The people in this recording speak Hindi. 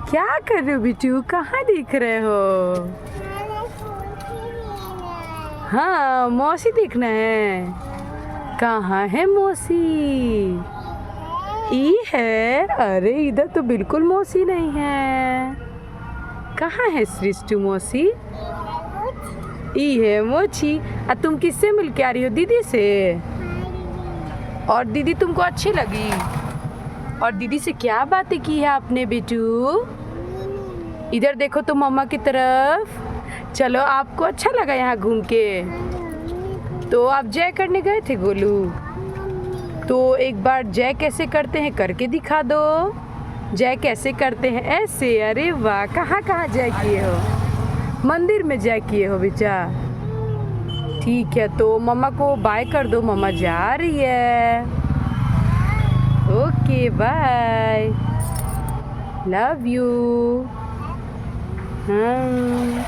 क्या कर रहे हो बिट्टू? कहाँ दिख रहे हो? हाँ, मौसी देखना है। कहाँ है मौसी? ई है? अरे इधर तो बिल्कुल मौसी नहीं है। कहाँ है सृष्टु मौसी? ई है मोची। तुम किससे मिल के आ रही हो? दीदी से? और दीदी तुमको अच्छी लगी? और दीदी से क्या बातें की है आपने बेटू? इधर देखो तो मम्मा की तरफ। चलो, आपको अच्छा लगा यहाँ घूम के? तो आप जय करने गए थे गोलू? तो एक बार जय कैसे करते हैं करके दिखा दो। जय कैसे करते हैं? ऐसे? अरे वाह, कहाँ कहाँ जय किए हो? मंदिर में जय किए हो बेटा? ठीक है, तो मम्मा को बाय कर दो, मम्मा जा रही है। Okay bye, love you. हाँ।